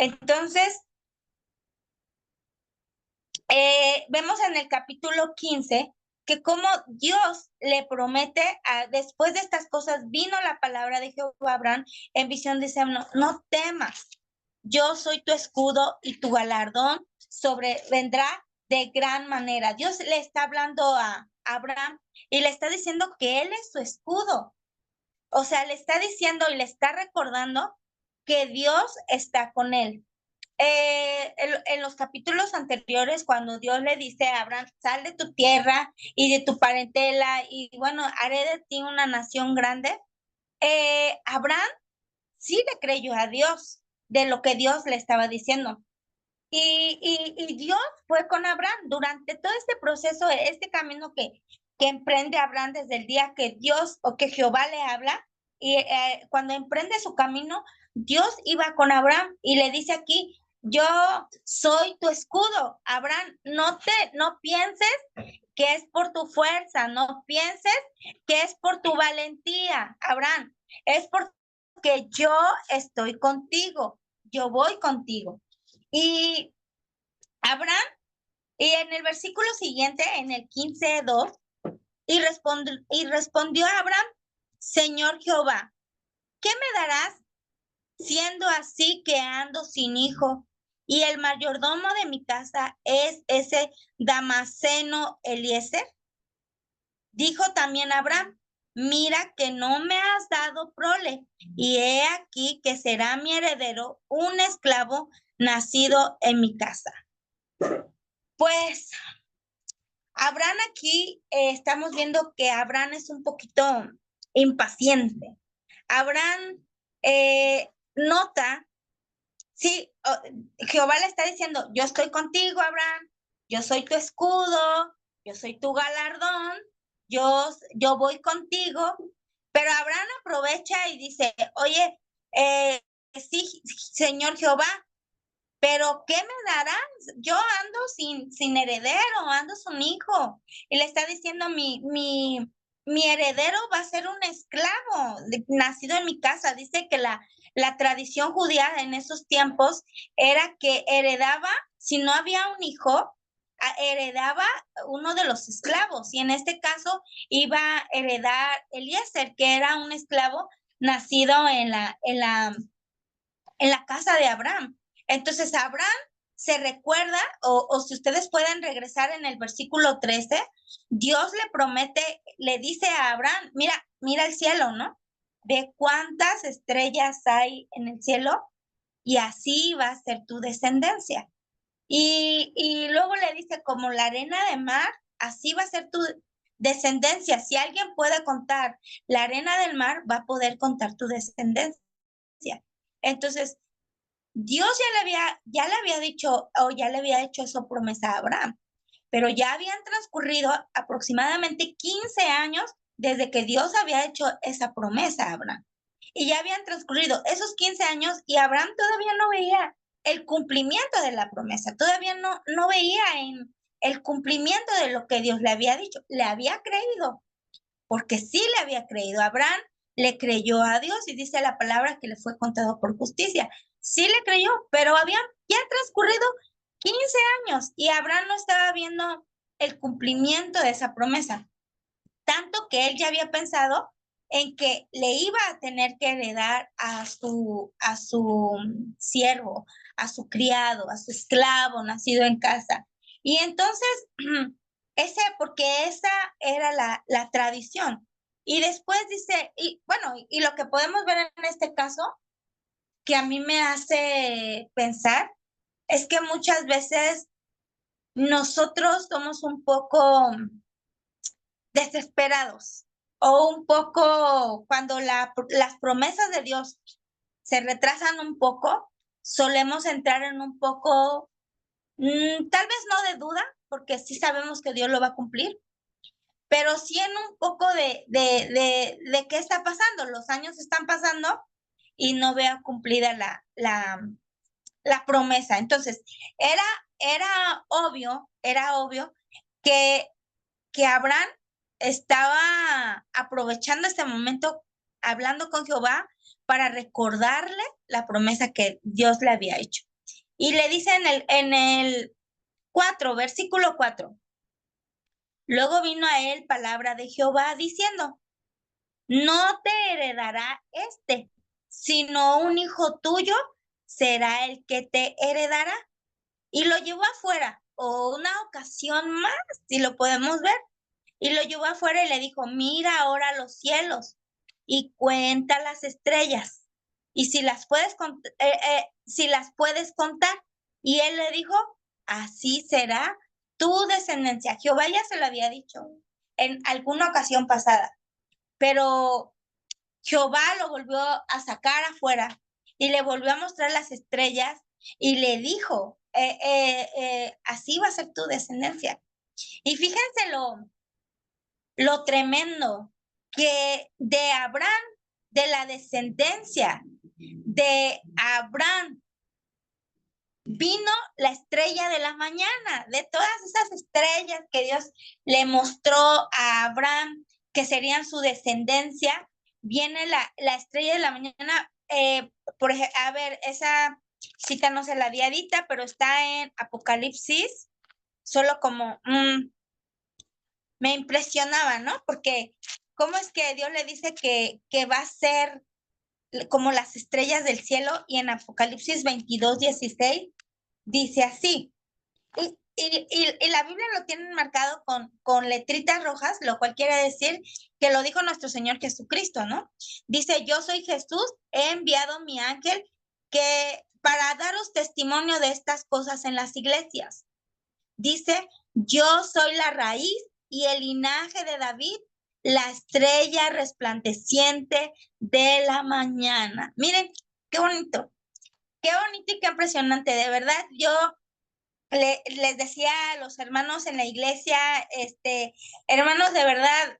Entonces, vemos en el capítulo 15 que como Dios le promete, después de estas cosas, vino la palabra de Jehová a Abraham en visión, dice, no temas, yo soy tu escudo y tu galardón vendrá de gran manera. Dios le está hablando a Abraham y le está diciendo que él es su escudo. O sea, le está diciendo y le está recordando que Dios está con él. En los capítulos anteriores, cuando Dios le dice a Abraham, sal de tu tierra y de tu parentela, y bueno, haré de ti una nación grande, Abraham sí le creyó a Dios de lo que Dios le estaba diciendo. Y Dios fue con Abraham durante todo este proceso, este camino que emprende Abraham desde el día que Dios o que Jehová le habla, y cuando emprende su camino, Dios iba con Abraham y le dice aquí, yo soy tu escudo. Abraham, no pienses que es por tu fuerza, no pienses que es por tu valentía, Abraham, es porque yo estoy contigo, yo voy contigo. Y Abraham, y en el versículo siguiente, en el 15:2, y respondió Abraham, Señor Jehová, ¿qué me darás siendo así que ando sin hijo? Y el mayordomo de mi casa es ese Damaseno Eliezer. Dijo también Abraham, mira que no me has dado prole, y he aquí que será mi heredero un esclavo nacido en mi casa. Pues Abraham aquí estamos viendo que Abraham es un poquito impaciente. Abraham nota, sí, Jehová le está diciendo, yo estoy contigo, Abraham, yo soy tu escudo, yo soy tu galardón, yo voy contigo, pero Abraham aprovecha y dice, oye, sí, Señor Jehová, pero ¿qué me darás? Yo ando sin heredero, ando sin hijo. Y le está diciendo, mi heredero va a ser un esclavo nacido en mi casa. Dice que la tradición judía en esos tiempos era que heredaba, si no había un hijo, heredaba uno de los esclavos. Y en este caso iba a heredar Eliezer, que era un esclavo nacido en la casa de Abraham. Entonces Abraham se recuerda, o si ustedes pueden regresar en el versículo 13, Dios le promete, le dice a Abraham, mira el cielo, ¿no? Ve cuántas estrellas hay en el cielo y así va a ser tu descendencia. Y luego le dice, como la arena de mar, así va a ser tu descendencia. Si alguien puede contar la arena del mar, va a poder contar tu descendencia. Entonces, Dios ya le había dicho o ya le había hecho esa promesa a Abraham, pero ya habían transcurrido aproximadamente 15 años desde que Dios había hecho esa promesa a Abraham. Y ya habían transcurrido esos 15 años y Abraham todavía no veía el cumplimiento de la promesa, todavía no veía en el cumplimiento de lo que Dios le había dicho. Le había creído, porque sí le había creído. Abraham le creyó a Dios y dice la palabra que le fue contado por justicia. Sí le creyó, pero habían ya transcurrido 15 años y Abraham no estaba viendo el cumplimiento de esa promesa. Tanto que él ya había pensado en que le iba a tener que heredar a su siervo, a su criado, a su esclavo nacido en casa. Y entonces, porque esa era la tradición. Y después dice, y bueno, y lo que podemos ver en este caso, que a mí me hace pensar, es que muchas veces nosotros somos un poco desesperados o un poco cuando las promesas de Dios se retrasan un poco, solemos entrar en un poco, tal vez no de duda, porque sí sabemos que Dios lo va a cumplir, pero sí en un poco de qué está pasando. Los años están pasando y no veo cumplida la promesa. Entonces, era obvio que Abraham estaba aprovechando este momento hablando con Jehová para recordarle la promesa que Dios le había hecho. Y le dice en el 4, versículo 4. Luego vino a él palabra de Jehová diciendo, no te heredará sino un hijo tuyo será el que te heredará. Y lo llevó afuera, o una ocasión más, si lo podemos ver. Y lo llevó afuera y le dijo, mira ahora los cielos y cuenta las estrellas. Y si las puedes contar. Y él le dijo, así será tu descendencia. Jehová ya se lo había dicho en alguna ocasión pasada, pero Jehová lo volvió a sacar afuera y le volvió a mostrar las estrellas y le dijo, así va a ser tu descendencia. Y fíjense lo tremendo que de Abraham, de la descendencia de Abraham, vino la estrella de la mañana, de todas esas estrellas que Dios le mostró a Abraham, que serían su descendencia, viene la estrella de la mañana. Por ejemplo, a ver, esa cita no se la había dita, pero está en Apocalipsis, solo como me impresionaba, ¿no? Porque cómo es que Dios le dice que va a ser como las estrellas del cielo, y en Apocalipsis 22:16 dice así. Y la Biblia lo tienen marcado con letritas rojas, lo cual quiere decir que lo dijo nuestro Señor Jesucristo, ¿no? Dice, yo soy Jesús, he enviado mi ángel para daros testimonio de estas cosas en las iglesias. Dice, yo soy la raíz y el linaje de David, la estrella resplandeciente de la mañana. Miren, qué bonito y qué impresionante. De verdad, yo les decía a los hermanos en la iglesia, hermanos, de verdad,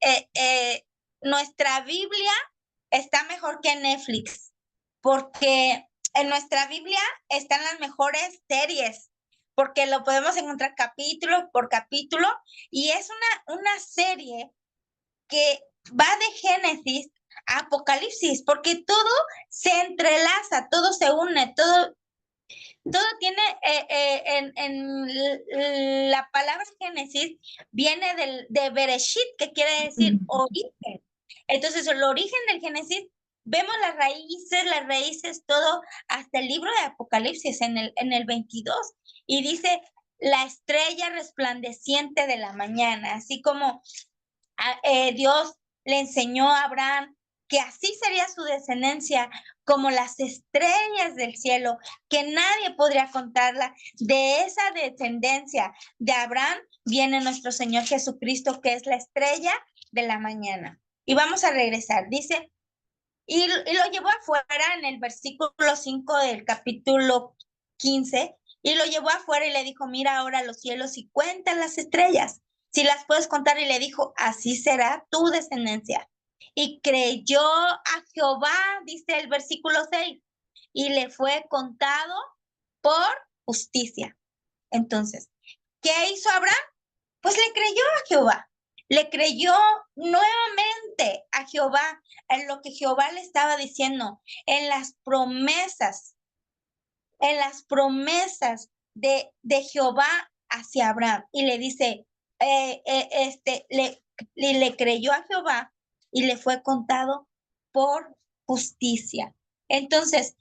nuestra Biblia está mejor que Netflix, porque en nuestra Biblia están las mejores series, porque lo podemos encontrar capítulo por capítulo, y es una serie que va de Génesis a Apocalipsis, porque todo se entrelaza, todo se une, todo tiene, en la palabra Génesis viene de Bereshit, que quiere decir origen. Entonces, el origen del Génesis, vemos las raíces, todo, hasta el libro de Apocalipsis en el 22, y dice, la estrella resplandeciente de la mañana, así como Dios le enseñó a Abraham que así sería su descendencia, como las estrellas del cielo, que nadie podría contarla. De esa descendencia de Abraham viene nuestro Señor Jesucristo, que es la estrella de la mañana. Y vamos a regresar. Dice, y lo llevó afuera en el versículo 5 del capítulo 15, y lo llevó afuera y le dijo, mira ahora los cielos y cuenta las estrellas, si las puedes contar. Y le dijo, así será tu descendencia. Y creyó a Jehová, dice el versículo 6, y le fue contado por justicia. Entonces, ¿qué hizo Abraham? Pues le creyó a Jehová, le creyó nuevamente a Jehová, en lo que Jehová le estaba diciendo, en las promesas de Jehová hacia Abraham. Y le dice, le creyó a Jehová y le fue contado por justicia. Entonces,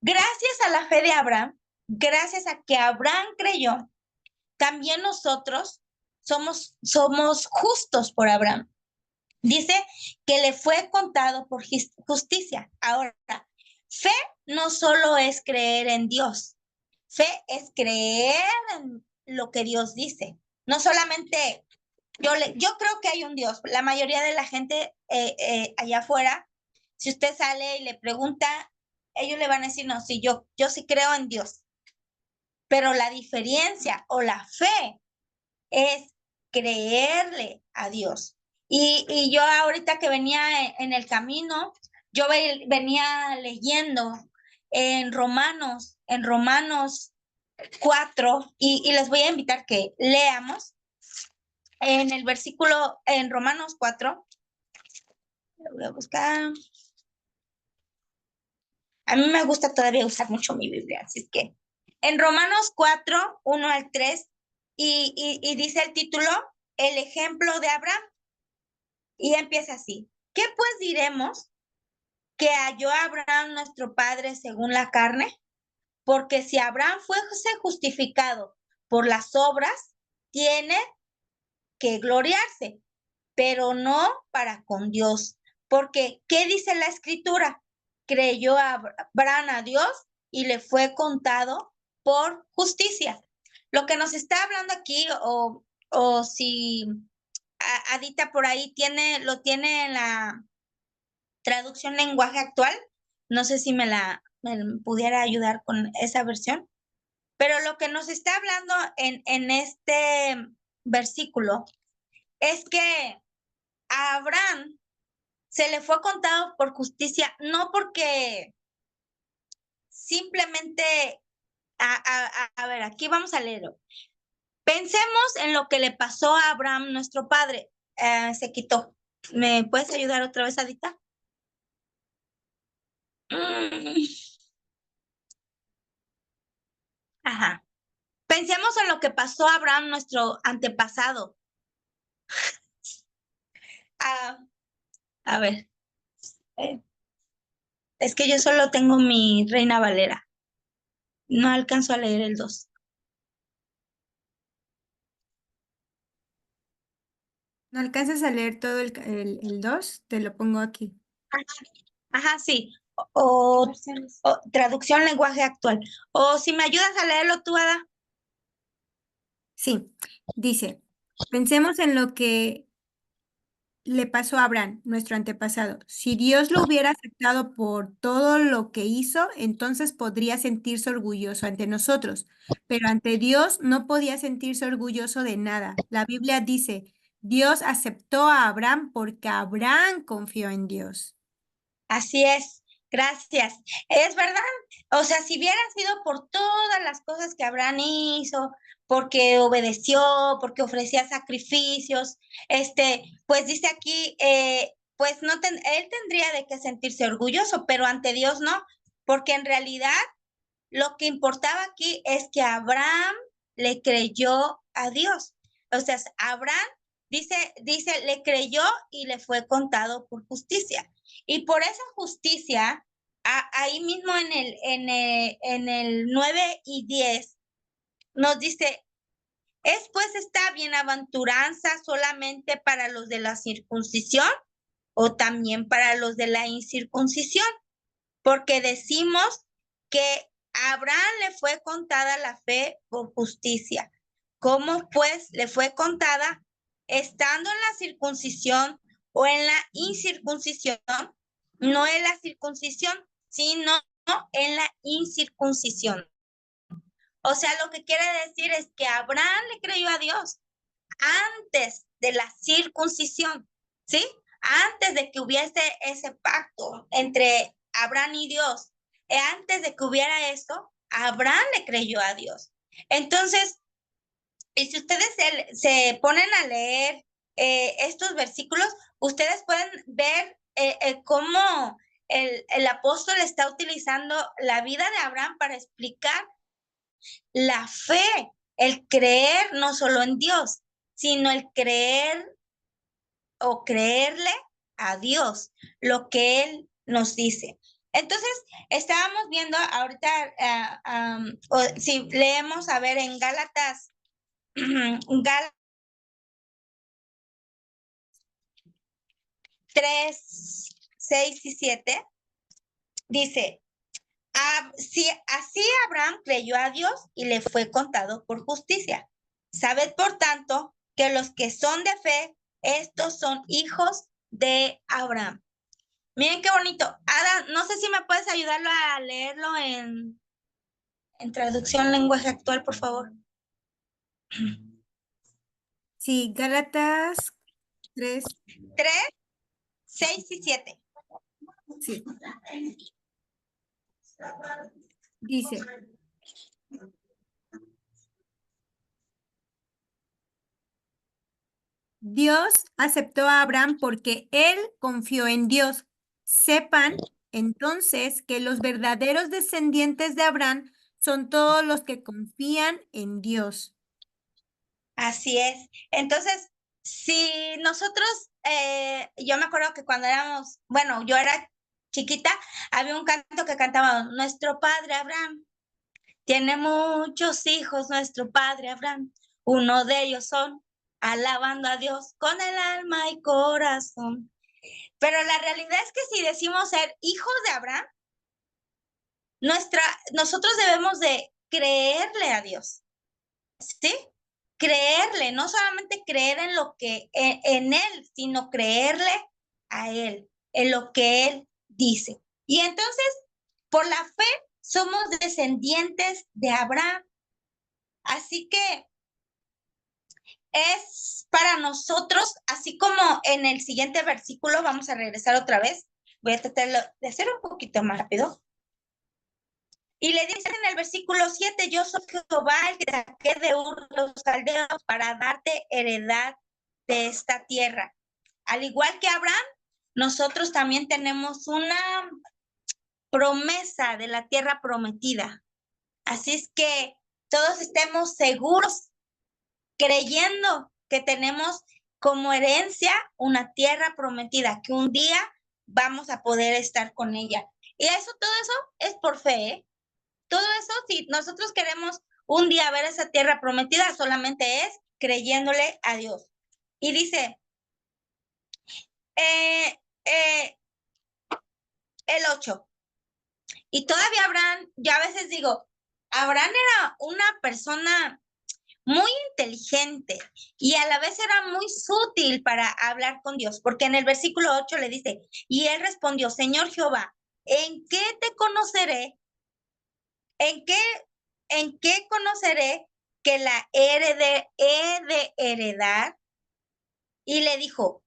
gracias a la fe de Abraham, gracias a que Abraham creyó, también nosotros somos justos por Abraham. Dice que le fue contado por justicia. Ahora, fe no solo es creer en Dios, fe es creer en lo que Dios dice. No solamente, yo creo que hay un Dios. La mayoría de la gente allá afuera, si usted sale y le pregunta, ellos le van a decir, no, sí, yo sí creo en Dios. Pero la diferencia o la fe es creerle a Dios. Y yo ahorita que venía en el camino, yo venía leyendo en Romanos 4, y les voy a invitar que leamos en el versículo, en Romanos 4, lo voy a buscar. A mí me gusta todavía usar mucho mi Biblia, así es que En Romanos 4, 1 al 3, y dice el título, el ejemplo de Abraham. Y empieza así. ¿Qué pues diremos que halló Abraham nuestro padre según la carne? Porque si Abraham fuese justificado por las obras, tiene que gloriarse, pero no para con Dios. Porque, ¿qué dice la escritura? Creyó Abraham a Dios y le fue contado por justicia. Lo que nos está hablando aquí, o si Adita por ahí lo tiene en la traducción lenguaje actual, no sé si me pudiera ayudar con esa versión, pero lo que nos está hablando en este versículo es que a Abraham se le fue contado por justicia, no porque simplemente, a ver, aquí vamos a leerlo. Pensemos en lo que le pasó a Abraham, nuestro padre. Se quitó. ¿Me puedes ayudar otra vez, Adita? Ajá. Pensemos en lo que pasó a Abraham, nuestro antepasado. Ah, a ver, eh, es que yo solo tengo mi Reina Valera. No alcanzo a leer el 2. ¿No alcanzas a leer todo el 2? Te lo pongo aquí. Ajá, sí. O traducción lenguaje actual. O si me ayudas a leerlo tú, Ada. Sí, dice, pensemos en lo que le pasó a Abraham, nuestro antepasado. Si Dios lo hubiera aceptado por todo lo que hizo, entonces podría sentirse orgulloso ante nosotros, pero ante Dios no podía sentirse orgulloso de nada. La Biblia dice, Dios aceptó a Abraham porque Abraham confió en Dios. Así es, gracias. Es verdad. O sea, si hubiera sido por todas las cosas que Abraham hizo, porque obedeció, porque ofrecía sacrificios, pues dice aquí, pues él tendría de qué sentirse orgulloso, pero ante Dios no, porque en realidad lo que importaba aquí es que Abraham le creyó a Dios. O sea, Abraham dice, le creyó y le fue contado por justicia. Y por esa justicia, ahí mismo en el 9 y 10, nos dice, ¿es pues esta bienaventuranza solamente para los de la circuncisión o también para los de la incircuncisión? Porque decimos que a Abraham le fue contada la fe por justicia. ¿Cómo pues le fue contada estando en la circuncisión o en la incircuncisión? No en la circuncisión, sino en la incircuncisión. O sea, lo que quiere decir es que Abraham le creyó a Dios antes de la circuncisión, ¿sí? Antes de que hubiese ese pacto entre Abraham y Dios, antes de que hubiera eso, Abraham le creyó a Dios. Entonces, y si ustedes se ponen a leer estos versículos, ustedes pueden ver cómo el apóstol está utilizando la vida de Abraham para explicar la fe, el creer no solo en Dios, sino el creer o creerle a Dios, lo que Él nos dice. Entonces, estábamos viendo ahorita, si leemos, a ver, en Gálatas, Gálatas 3, 6 y 7, dice, así Abraham creyó a Dios y le fue contado por justicia. Sabed, por tanto, que los que son de fe, estos son hijos de Abraham. Miren qué bonito. Ada, no sé si me puedes ayudarlo a leerlo en traducción lenguaje actual, por favor. Sí, Gálatas 3, 3, 6 y 7. sí, dice, Dios aceptó a Abraham porque él confió en Dios. Sepan entonces que los verdaderos descendientes de Abraham son todos los que confían en Dios. Así es. Entonces, si nosotros, yo me acuerdo que cuando éramos, bueno, yo era chiquita, había un canto que cantaba, nuestro padre Abraham tiene muchos hijos, nuestro padre Abraham. Uno de ellos son alabando a Dios con el alma y corazón. Pero la realidad es que si decimos ser hijos de Abraham, nosotros debemos de creerle a Dios, ¿sí? Creerle, no solamente creer en lo que en él, sino creerle a él, en lo que él dice. Y entonces, por la fe, somos descendientes de Abraham. Así que es para nosotros, así como en el siguiente versículo, vamos a regresar otra vez. Voy a tratar de hacer un poquito más rápido. Y le dice en el versículo 7, yo soy Jehová, el que te saqué de Ur de los Caldeos para darte heredad de esta tierra. Al igual que Abraham, nosotros también tenemos una promesa de la tierra prometida. Así es que todos estemos seguros, creyendo que tenemos como herencia una tierra prometida, que un día vamos a poder estar con ella. Y eso, todo eso es por fe, ¿eh? Todo eso, si nosotros queremos un día ver esa tierra prometida, solamente es creyéndole a Dios. Y dice, el 8, y todavía Abraham, yo a veces digo, Abraham era una persona muy inteligente y a la vez era muy sutil para hablar con Dios, porque en el versículo 8 le dice, y él respondió, Señor Jehová, ¿en qué te conoceré? ¿En qué conoceré que la he de heredar? Y le dijo,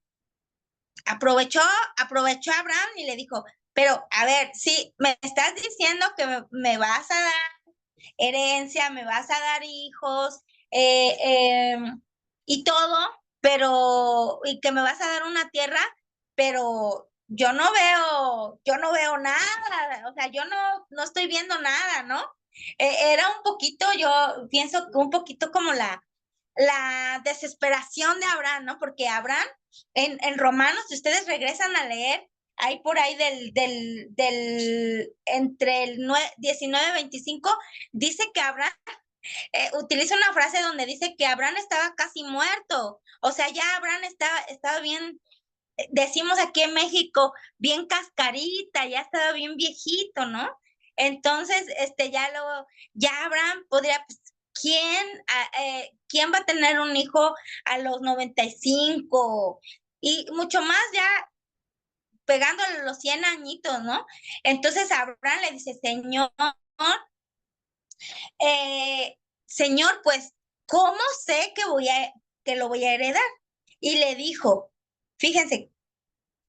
aprovechó Abraham y le dijo, pero a ver, sí, me estás diciendo que me vas a dar herencia, me vas a dar hijos eh, eh, y todo, y que me vas a dar una tierra, pero yo no veo nada, o sea, yo no estoy viendo nada, ¿no? Era un poquito, yo pienso que un poquito como la desesperación de Abraham, ¿no? Porque Abraham, en Romanos, si ustedes regresan a leer, hay por ahí entre el 19 y 25, dice que Abraham utiliza una frase donde dice que Abraham estaba casi muerto. O sea, ya Abraham estaba bien, decimos aquí en México, bien cascarita, ya estaba bien viejito, ¿no? Entonces, ya Abraham podría, pues, ¿quién va a tener un hijo a los 95? Y mucho más ya pegándole los 100 añitos, ¿no? Entonces Abraham le dice, eh, Señor, pues, ¿cómo sé que lo voy a heredar? Y le dijo, fíjense,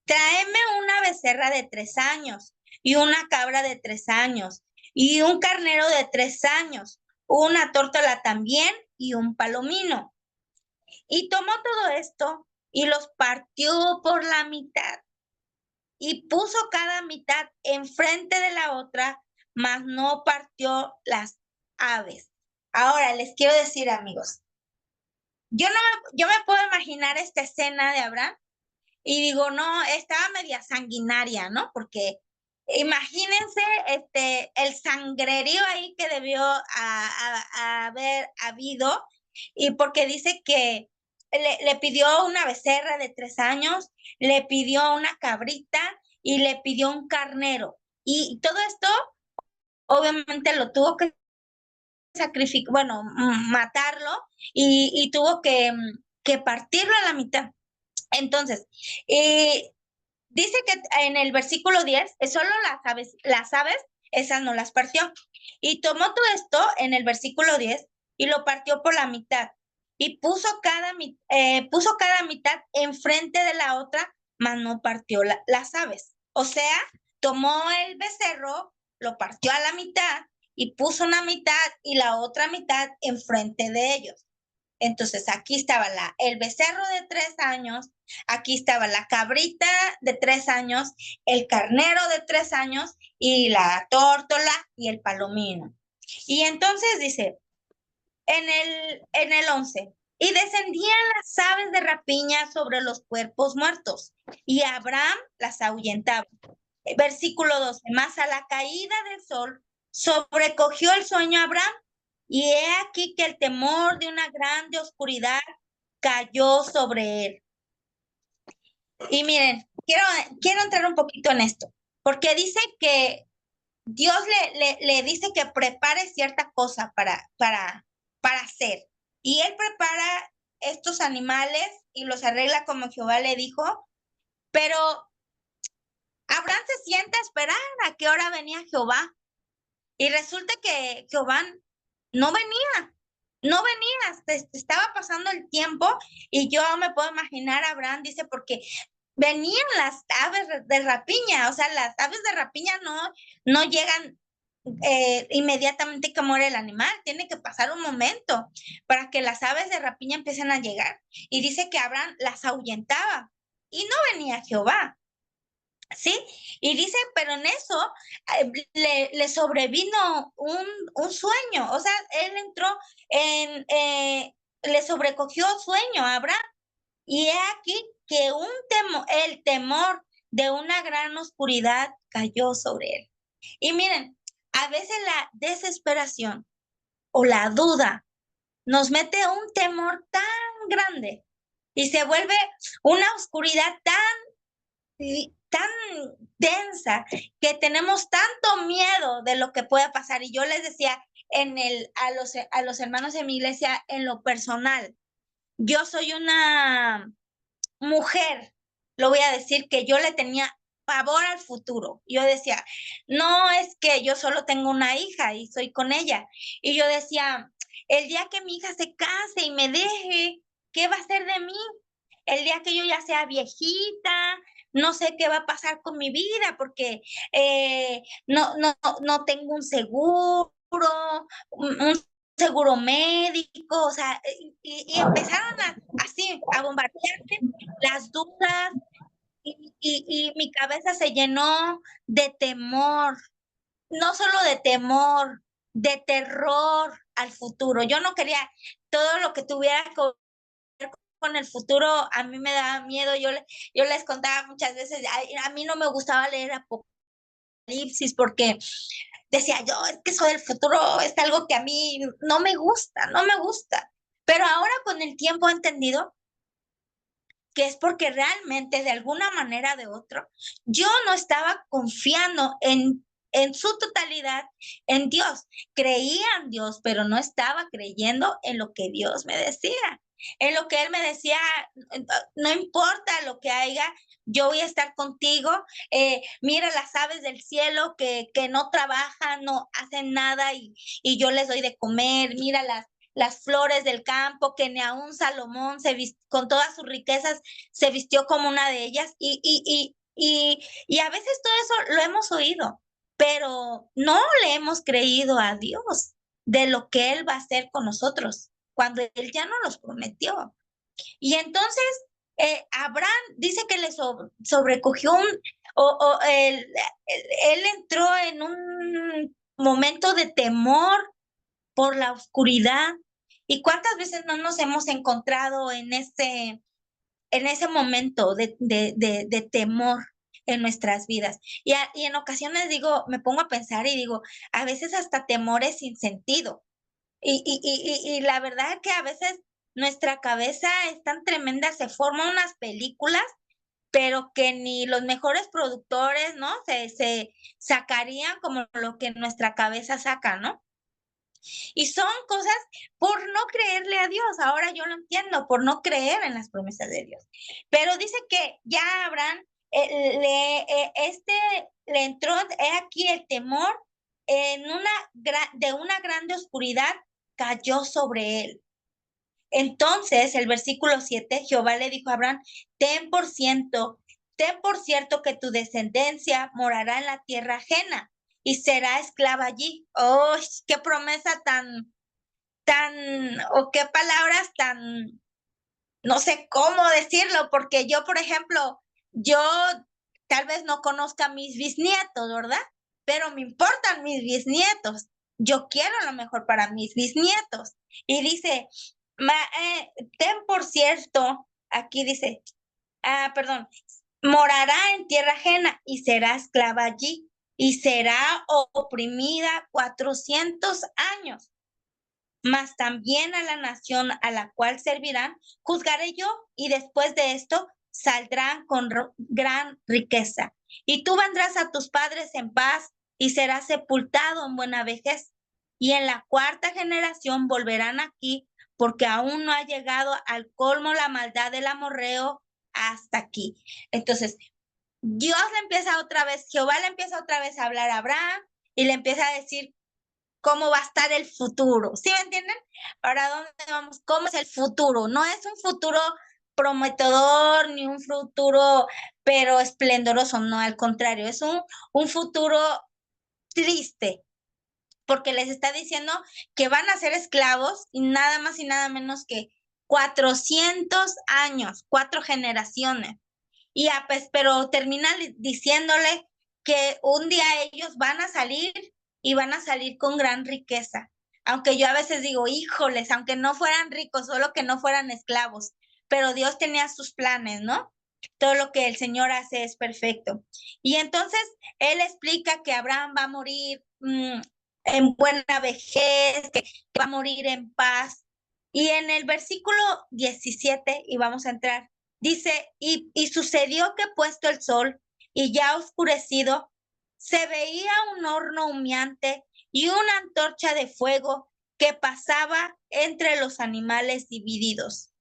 tráeme una becerra de 3 años y una cabra de 3 años y un carnero de 3 años, una tórtola también y un palomino. Y tomó todo esto y los partió por la mitad y puso cada mitad enfrente de la otra, mas no partió las aves. Ahora les quiero decir, amigos, yo me puedo imaginar esta escena de Abraham y digo, no, estaba media sanguinaria, ¿no? Porque imagínense el sangrerío ahí que debió haber habido, y porque dice que le pidió una becerra de 3 años, le pidió una cabrita y le pidió un carnero. Y todo esto, obviamente, lo tuvo que sacrificar, bueno, matarlo y tuvo que partirlo a la mitad. Entonces, dice que en el versículo 10, solo las aves, esas no las partió. Y tomó todo esto en el versículo 10 y lo partió por la mitad. Y puso cada mitad enfrente de la otra, mas no partió las aves. O sea, tomó el becerro, lo partió a la mitad y puso una mitad y la otra mitad enfrente de ellos. Entonces aquí estaba el becerro de 3 años, aquí estaba la cabrita de 3 años, el carnero de 3 años y la tórtola y el palomino. Y entonces dice, en el 11, y descendían las aves de rapiña sobre los cuerpos muertos, y Abraham las ahuyentaba. Versículo 12, más a la caída del sol sobrecogió el sueño a Abraham, y he aquí que el temor de una grande oscuridad cayó sobre él. Y miren, quiero entrar un poquito en esto, porque dice que Dios le dice que prepare cierta cosa para hacer. Y él prepara estos animales y los arregla como Jehová le dijo, pero Abraham se sienta a esperar a qué hora venía Jehová. Y resulta que Jehová no venía, no venía, estaba pasando el tiempo y yo me puedo imaginar a Abraham, dice, porque venían las aves de rapiña, o sea, las aves de rapiña no llegan inmediatamente que muere el animal, tiene que pasar un momento para que las aves de rapiña empiecen a llegar. Y dice que Abraham las ahuyentaba y no venía Jehová. ¿Sí? Y dice, pero en eso le sobrevino un sueño, o sea, él entró le sobrecogió sueño a Abraham, y he aquí que el temor de una gran oscuridad cayó sobre él. Y miren, a veces la desesperación o la duda nos mete un temor tan grande y se vuelve una oscuridad tan densa que tenemos tanto miedo de lo que pueda pasar. Y yo les decía a los hermanos de mi iglesia, en lo personal, yo soy una mujer, lo voy a decir, que yo le tenía pavor al futuro. Yo decía, no es que yo solo tengo una hija y soy con ella. Y yo decía, el día que mi hija se case y me deje, ¿qué va a ser de mí? El día que yo ya sea viejita, no sé qué va a pasar con mi vida porque no tengo un seguro, un seguro médico, o sea, y empezaron así a bombardearme las dudas y mi cabeza se llenó de temor, no solo de temor, de terror al futuro. Yo no quería todo lo que tuviera que ver con el futuro, a mí me daba miedo. Yo les contaba muchas veces, a mí no me gustaba leer Apocalipsis porque decía yo, es que eso del futuro es algo que a mí no me gusta, no me gusta. Pero ahora con el tiempo he entendido que es porque realmente de alguna manera de otro, yo no estaba confiando en su totalidad en Dios. Creía en Dios, pero no estaba creyendo en lo que Dios me decía. En lo que Él me decía, no importa lo que haya, yo voy a estar contigo. Mira las aves del cielo que no trabajan, no hacen nada y yo les doy de comer. Mira las flores del campo, que ni aún Salomón con todas sus riquezas se vistió como una de ellas. Y a veces todo eso lo hemos oído, pero no le hemos creído a Dios de lo que Él va a hacer con nosotros, cuando Él ya no nos prometió. Y entonces Abraham dice que le sobrecogió él entró en un momento de temor por la oscuridad. ¿Y cuántas veces no nos hemos encontrado en ese momento de temor en nuestras vidas? Y en ocasiones digo, me pongo a pensar y digo, a veces hasta temores sin sentido. Y la verdad que a veces nuestra cabeza es tan tremenda, se forman unas películas, pero que ni los mejores productores, ¿no? Se sacarían como lo que nuestra cabeza saca, ¿no? Y son cosas por no creerle a Dios. Ahora yo lo entiendo, por no creer en las promesas de Dios. Pero dice que ya Abraham le entró, aquí el temor de una grande oscuridad cayó sobre él. Entonces, el versículo 7, Jehová le dijo a Abraham, ten por cierto que tu descendencia morará en la tierra ajena y será esclava allí. ¡Oh, qué promesa o qué palabras tan, no sé cómo decirlo, porque yo, por ejemplo, yo tal vez no conozca a mis bisnietos, ¿verdad? Pero me importan mis bisnietos. yo quiero lo mejor para mis bisnietos. Y dice, ten por cierto, aquí dice, perdón, morará en tierra ajena y será esclava allí y será oprimida 400 años. Mas también a la nación a la cual servirán, juzgaré yo, y después de esto saldrán con gran riqueza. Y tú vendrás a tus padres en paz y serás sepultado en buena vejez. Y en la cuarta generación volverán aquí, porque aún no ha llegado al colmo la maldad del amorreo hasta aquí. Entonces, Jehová le empieza otra vez a hablar a Abraham y le empieza a decir cómo va a estar el futuro. ¿Sí me entienden? ¿Para dónde vamos? ¿Cómo es el futuro? No es un futuro prometedor ni un futuro pero esplendoroso, no, al contrario, es un futuro triste, porque les está diciendo que van a ser esclavos y nada más y nada menos que 400 años, 4 generaciones. Pero termina diciéndole que un día ellos van a salir y van a salir con gran riqueza. Aunque yo a veces digo, híjoles, aunque no fueran ricos, solo que no fueran esclavos, pero Dios tenía sus planes, ¿no? Todo lo que el Señor hace es perfecto. Y entonces Él explica que Abraham va a morir en buena vejez, que va a morir en paz. Y en el versículo 17, y vamos a entrar, dice, y sucedió que puesto el sol y ya oscurecido, se veía un horno humeante y una antorcha de fuego que pasaba entre los animales divididos.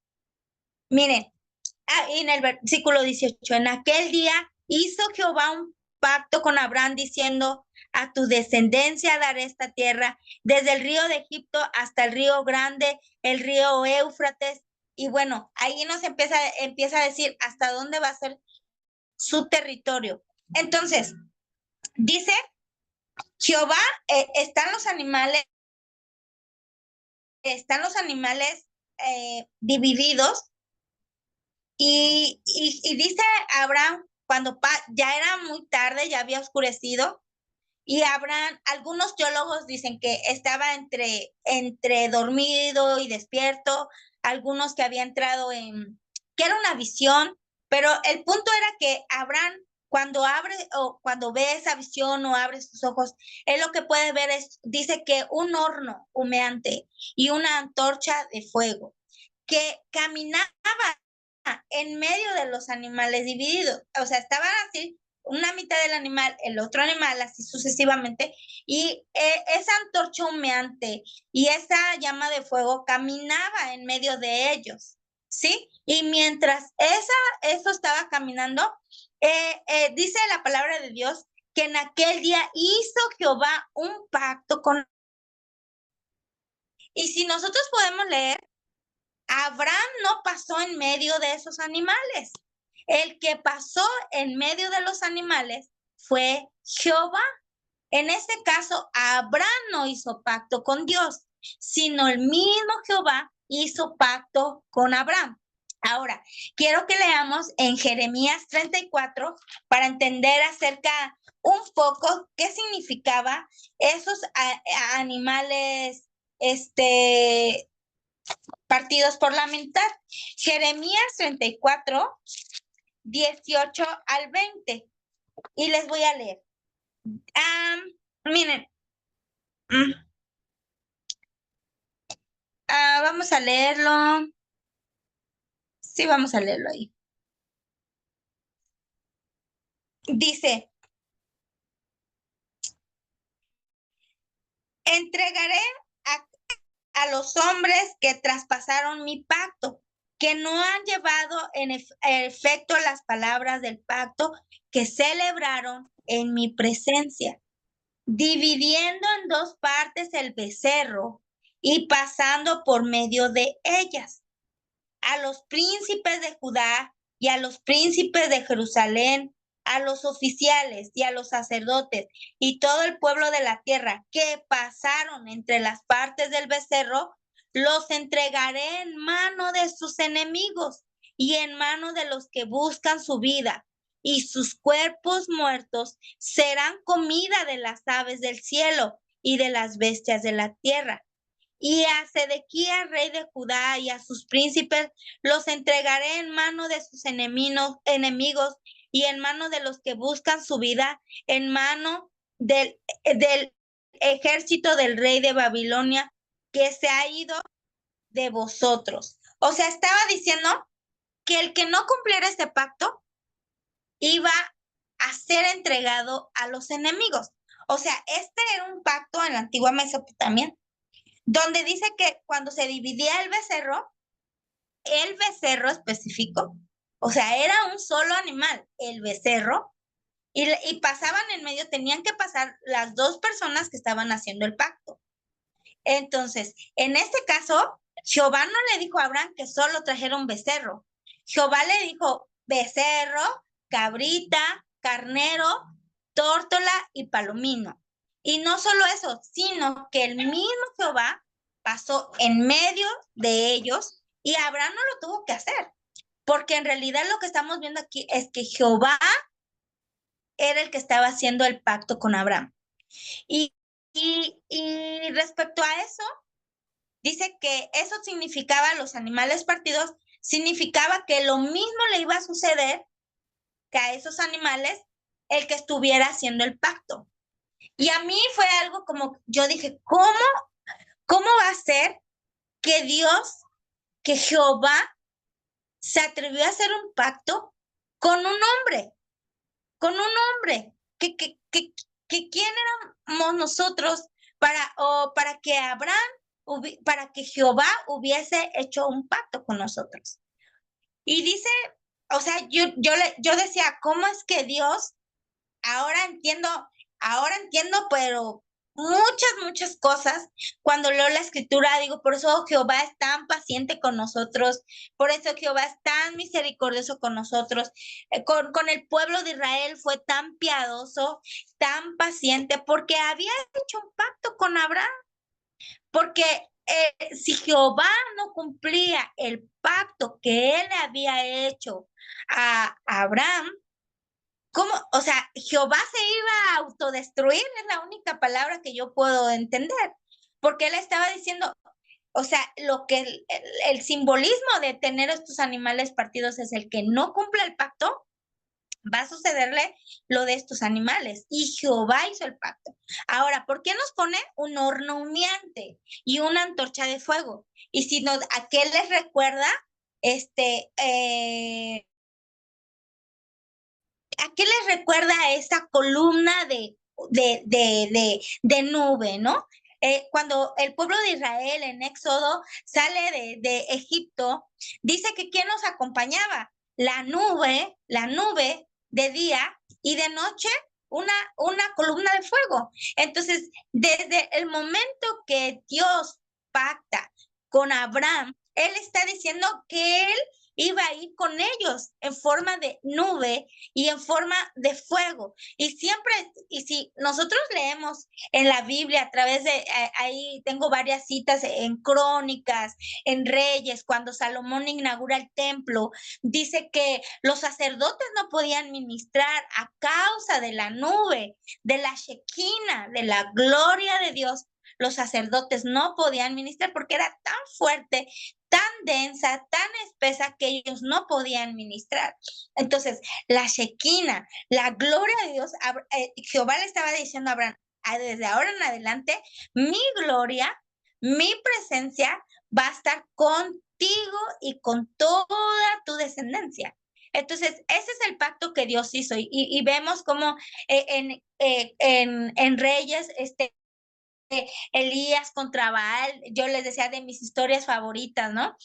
Miren, en el versículo 18, en aquel día hizo Jehová un pacto con Abraham diciendo, a tu descendencia daré esta tierra, desde el río de Egipto hasta el río grande, el río Éufrates. Y bueno, ahí nos empieza a decir hasta dónde va a ser su territorio. Entonces, dice, Jehová, están los animales divididos. Y dice Abraham, cuando ya era muy tarde, ya había oscurecido, y Abraham, algunos teólogos dicen que estaba entre dormido y despierto, algunos que había entrado que era una visión, pero el punto era que Abraham, cuando abre o cuando ve esa visión o abre sus ojos, él lo que puede ver dice que un horno humeante y una antorcha de fuego que caminaba en medio de los animales divididos. O sea, estaban así, una mitad del animal, el otro animal, así sucesivamente, y esa antorcha humeante y esa llama de fuego caminaba en medio de ellos, ¿sí? Y mientras eso estaba caminando, dice la palabra de Dios que en aquel día hizo Jehová un pacto con... Y si nosotros podemos leer, Abraham no pasó en medio de esos animales. El que pasó en medio de los animales fue Jehová. En este caso, Abraham no hizo pacto con Dios, sino el mismo Jehová hizo pacto con Abraham. Ahora, quiero que leamos en Jeremías 34 para entender acerca un poco qué significaba esos animales, partidos por la mitad. Jeremías 34, 18 al 20. Y les voy a leer. Miren. Vamos a leerlo. Sí, vamos a leerlo ahí. Dice, entregaré a los hombres que traspasaron mi pacto, que no han llevado en efecto las palabras del pacto que celebraron en mi presencia, dividiendo en 2 partes el becerro y pasando por medio de ellas. A los príncipes de Judá y a los príncipes de Jerusalén, a los oficiales y a los sacerdotes y todo el pueblo de la tierra que pasaron entre las partes del becerro, los entregaré en mano de sus enemigos y en mano de los que buscan su vida, y sus cuerpos muertos serán comida de las aves del cielo y de las bestias de la tierra. Y a Sedequías, rey de Judá, y a sus príncipes los entregaré en mano de sus enemigos y en mano de los que buscan su vida, en mano del ejército del rey de Babilonia que se ha ido de vosotros. O sea, estaba diciendo que el que no cumpliera este pacto iba a ser entregado a los enemigos. O sea, este era un pacto en la antigua Mesopotamia, donde dice que cuando se dividía el becerro específico, o sea, era un solo animal, el becerro, y pasaban en medio, tenían que pasar las dos personas que estaban haciendo el pacto. Entonces, en este caso, Jehová no le dijo a Abraham que solo trajera un becerro. Jehová le dijo becerro, cabrita, carnero, tórtola y palomino. Y no solo eso, sino que el mismo Jehová pasó en medio de ellos y Abraham no lo tuvo que hacer, porque en realidad lo que estamos viendo aquí es que Jehová era el que estaba haciendo el pacto con Abraham. Y, y respecto a eso, dice que eso significaba, los animales partidos, significaba que lo mismo le iba a suceder que a esos animales el que estuviera haciendo el pacto. Y a mí fue algo como, yo dije, ¿cómo va a ser que Dios, que Jehová se atrevió a hacer un pacto con un hombre, con un hombre? Que quién éramos nosotros para que Abraham, para que Jehová hubiese hecho un pacto con nosotros. Y dice, o sea, yo decía, ¿cómo es que Dios, ahora entiendo, pero muchas cosas, cuando leo la escritura, digo, por eso Jehová es tan paciente con nosotros, por eso Jehová es tan misericordioso con nosotros, con el pueblo de Israel fue tan piadoso, tan paciente, porque había hecho un pacto con Abraham, porque si Jehová no cumplía el pacto que él había hecho a Abraham, ¿cómo? O sea, Jehová se iba a autodestruir, es la única palabra que yo puedo entender, porque él estaba diciendo, o sea, lo que el simbolismo de tener estos animales partidos es el que no cumple el pacto, va a sucederle lo de estos animales. Y Jehová hizo el pacto. Ahora, ¿por qué nos pone un horno humeante y una antorcha de fuego? Y si nos, ¿a qué les recuerda? ¿A qué les recuerda esa columna de nube, ¿no? Cuando el pueblo de Israel en Éxodo sale de Egipto, dice que ¿quién nos acompañaba? La nube de día y de noche una columna de fuego. Entonces, desde el momento que Dios pacta con Abraham, él está diciendo que él iba a ir con ellos en forma de nube y en forma de fuego. Y siempre, y si nosotros leemos en la Biblia a través de, ahí tengo varias citas en Crónicas, en Reyes, cuando Salomón inaugura el templo, dice que los sacerdotes no podían ministrar a causa de la nube, de la Shekinah, de la gloria de Dios. Los sacerdotes no podían ministrar porque era tan fuerte, tan densa, tan espesa que ellos no podían ministrar. Entonces, la Shekinah, la gloria de Dios, Jehová le estaba diciendo a Abraham, desde ahora en adelante, mi gloria, mi presencia va a estar contigo y con toda tu descendencia. Entonces, ese es el pacto que Dios hizo y vemos como en Reyes, Elías contra Baal, yo les decía de mis historias favoritas, ¿no?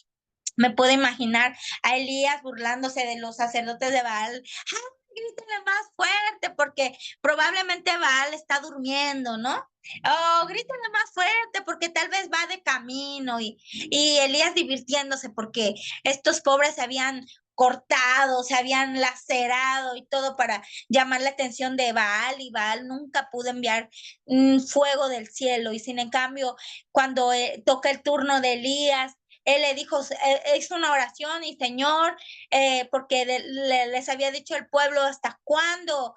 Me puedo imaginar a Elías burlándose de los sacerdotes de Baal. ¡Ay, grítenle más fuerte! Porque probablemente Baal está durmiendo, ¿no? Oh, grítenle más fuerte porque tal vez va de camino y Elías divirtiéndose porque estos pobres se habían cortado, se habían lacerado y todo para llamar la atención de Baal y Baal nunca pudo enviar fuego del cielo y sin en cambio cuando toca el turno de Elías, él le dijo, hizo una oración y Señor, porque les había dicho el pueblo, ¿hasta cuándo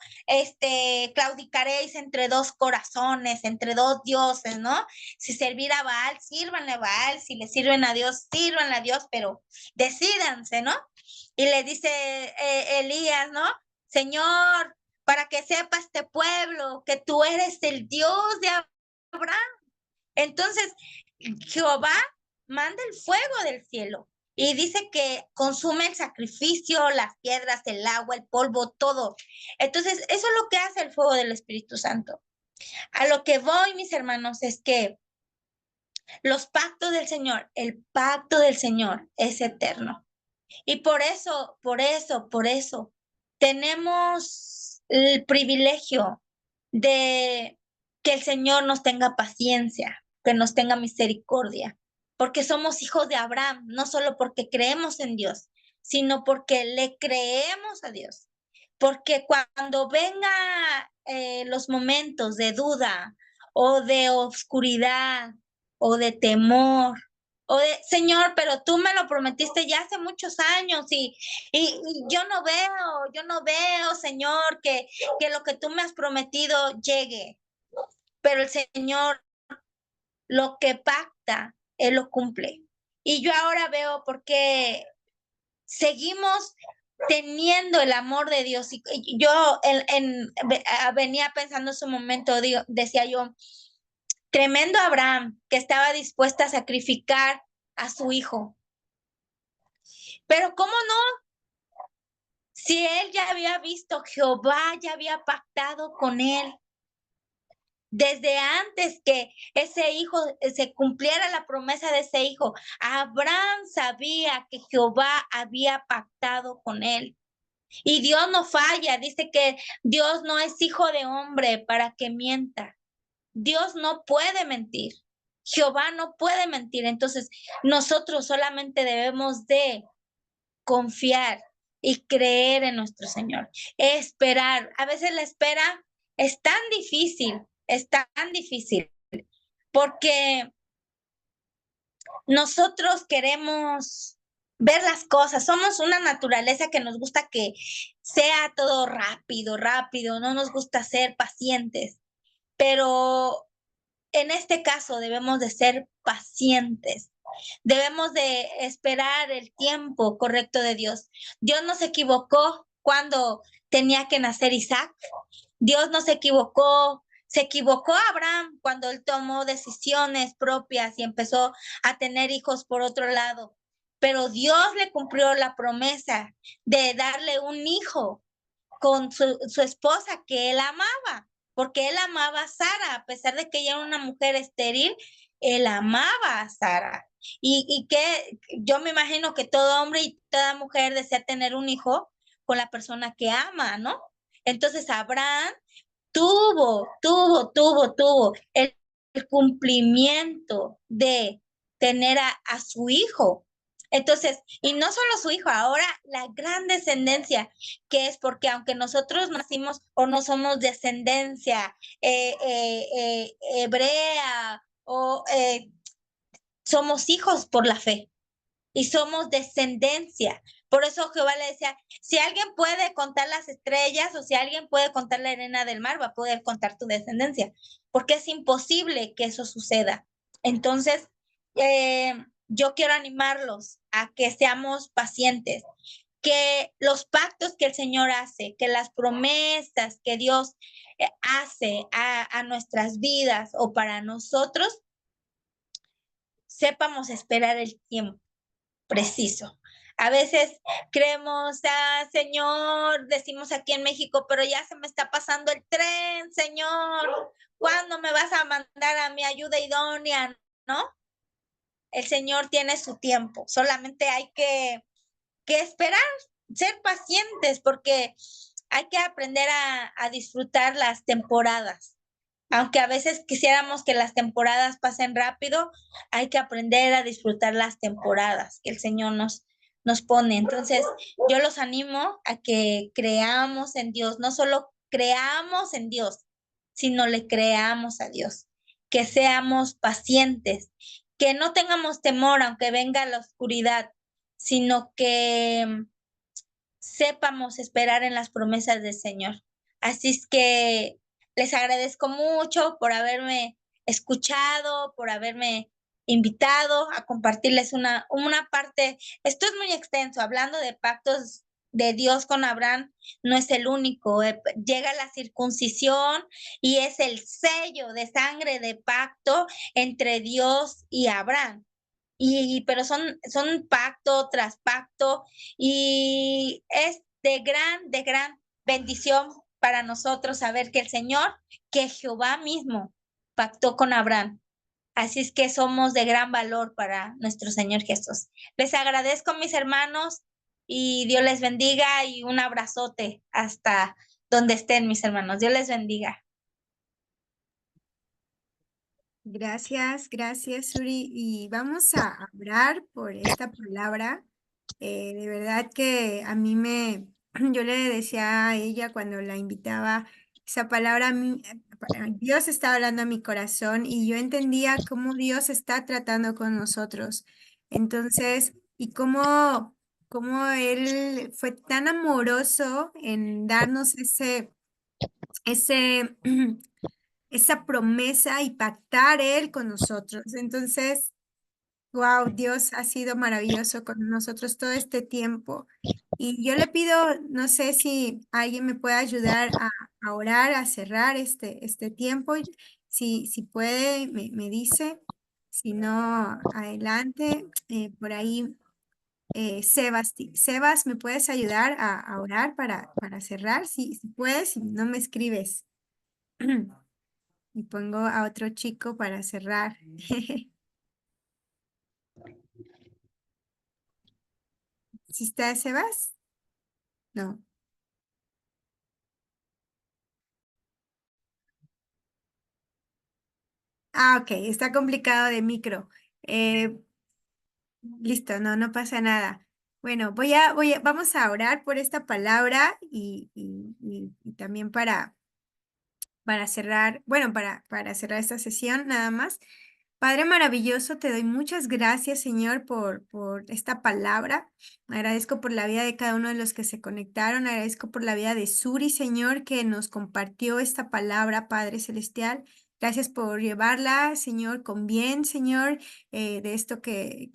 claudicaréis entre dos corazones, entre dos dioses, ¿no? Si servir a Baal, sírvanle a Baal, si le sirven a Dios, sírvanle a Dios, pero decídanse, ¿no? Y le dice Elías, ¿no? Señor, para que sepa este pueblo que tú eres el Dios de Abraham. Entonces, Jehová manda el fuego del cielo y dice que consume el sacrificio, las piedras, el agua, el polvo, todo. Entonces, eso es lo que hace el fuego del Espíritu Santo. A lo que voy, mis hermanos, es que los pactos del Señor, el pacto del Señor es eterno. Y por eso, tenemos el privilegio de que el Señor nos tenga paciencia, que nos tenga misericordia, porque somos hijos de Abraham, no solo porque creemos en Dios, sino porque le creemos a Dios. Porque cuando venga los momentos de duda o de oscuridad o de temor, o de, Señor, pero tú me lo prometiste ya hace muchos años y yo no veo, Señor, que lo que tú me has prometido llegue. Pero el Señor lo que pacta, Él lo cumple. Y yo ahora veo por qué seguimos teniendo el amor de Dios. Y yo venía pensando en su momento, decía yo, tremendo Abraham que estaba dispuesta a sacrificar a su hijo. Pero ¿cómo no? Si él ya había visto, Jehová ya había pactado con él. Desde antes que ese hijo se cumpliera la promesa de ese hijo, Abraham sabía que Jehová había pactado con él. Y Dios no falla, dice que Dios no es hijo de hombre para que mienta. Dios no puede mentir. Jehová no puede mentir. Entonces, nosotros solamente debemos de confiar y creer en nuestro Señor. Esperar. A veces la espera es tan difícil, porque nosotros queremos ver las cosas. Somos una naturaleza que nos gusta que sea todo rápido, rápido. No nos gusta ser pacientes. Pero en este caso debemos de ser pacientes. Debemos de esperar el tiempo correcto de Dios. Dios no se equivocó cuando tenía que nacer Isaac. Dios no se equivocó Abraham cuando él tomó decisiones propias y empezó a tener hijos por otro lado. Pero Dios le cumplió la promesa de darle un hijo con su esposa que él amaba, porque él amaba a Sara, a pesar de que ella era una mujer estéril, él amaba a Sara. Y que yo me imagino que todo hombre y toda mujer desea tener un hijo con la persona que ama, ¿no? Entonces Abraham tuvo el cumplimiento de tener a su hijo. Entonces, y no solo su hijo, ahora la gran descendencia, que es porque aunque nosotros nacimos o no somos descendencia hebrea o somos hijos por la fe y somos descendencia. Por eso Jehová le decía, si alguien puede contar las estrellas o si alguien puede contar la arena del mar, va a poder contar tu descendencia, porque es imposible que eso suceda. Entonces, yo quiero animarlos a que seamos pacientes, que los pactos que el Señor hace, que las promesas que Dios hace a nuestras vidas o para nosotros, sepamos esperar el tiempo preciso. A veces creemos, Señor, decimos aquí en México, pero ya se me está pasando el tren, Señor. ¿Cuándo me vas a mandar a mi ayuda idónea? ¿No? El Señor tiene su tiempo. Solamente hay que esperar, ser pacientes, porque hay que aprender a disfrutar las temporadas. Aunque a veces quisiéramos que las temporadas pasen rápido, hay que aprender a disfrutar las temporadas que el Señor nos pone. Entonces, yo los animo a que creamos en Dios, no solo creamos en Dios, sino le creamos a Dios, que seamos pacientes, que no tengamos temor aunque venga la oscuridad, sino que sepamos esperar en las promesas del Señor. Así es que les agradezco mucho por haberme escuchado, por haberme invitado a compartirles una parte. Esto es muy extenso, hablando de pactos de Dios con Abraham, no es el único. Llega la circuncisión y es el sello de sangre de pacto entre Dios y Abraham. Pero son pacto tras pacto y es de gran bendición para nosotros saber que el Señor, que Jehová mismo pactó con Abraham. Así es que somos de gran valor para nuestro Señor Jesús. Les agradezco, mis hermanos, y Dios les bendiga y un abrazote hasta donde estén, mis hermanos. Dios les bendiga. Gracias, Suri. Y vamos a orar por esta palabra. De verdad que a mí yo le decía a ella cuando la invitaba, esa palabra, Dios está hablando a mi corazón y yo entendía cómo Dios está tratando con nosotros. Entonces, y cómo Él fue tan amoroso en darnos ese esa promesa y pactar Él con nosotros. Entonces, wow, Dios ha sido maravilloso con nosotros todo este tiempo. Y yo le pido, no sé si alguien me puede ayudar a orar, a cerrar este tiempo. Si puede, me dice. Si no, adelante. Por ahí, Sebas, ¿me puedes ayudar a orar para cerrar? Si puedes, si no me escribes. Y pongo a otro chico para cerrar. ¿Sí está Sebas? No. Ah, ok, está complicado de micro. Eh, Listo, no pasa nada. Bueno, vamos a orar por esta palabra y también para cerrar, bueno, para cerrar esta sesión nada más. Padre maravilloso, te doy muchas gracias, Señor, por esta palabra. Agradezco por la vida de cada uno de los que se conectaron. Agradezco por la vida de Suri, Señor, que nos compartió esta palabra, Padre Celestial. Gracias por llevarla, Señor, con bien, Señor, de esto que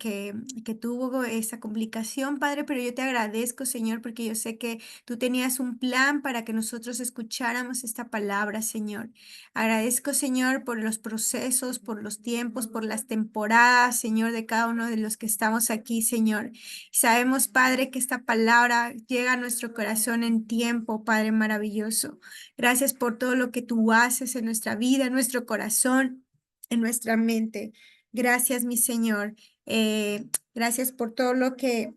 tuvo esa complicación, Padre, pero yo te agradezco, Señor, porque yo sé que tú tenías un plan para que nosotros escucháramos esta palabra, Señor. Agradezco, Señor, por los procesos, por los tiempos, por las temporadas, Señor, de cada uno de los que estamos aquí, Señor. Sabemos, Padre, que esta palabra llega a nuestro corazón en tiempo, Padre maravilloso. Gracias por todo lo que tú haces en nuestra vida, en nuestro corazón, en nuestra mente. Gracias, mi Señor. Gracias por todo lo que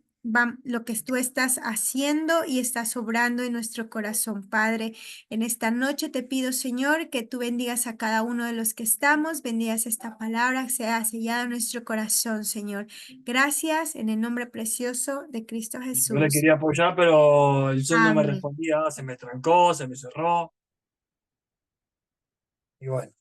tú estás haciendo y estás obrando en nuestro corazón, Padre. En esta noche te pido, Señor, que tú bendigas a cada uno de los que estamos, bendigas esta palabra, que sea sellada en nuestro corazón, Señor. Gracias en el nombre precioso de Cristo Yo le Jesús. quería apoyar, pero el Zoom no me Amén. respondía, se me trancó, se me cerró. Y bueno.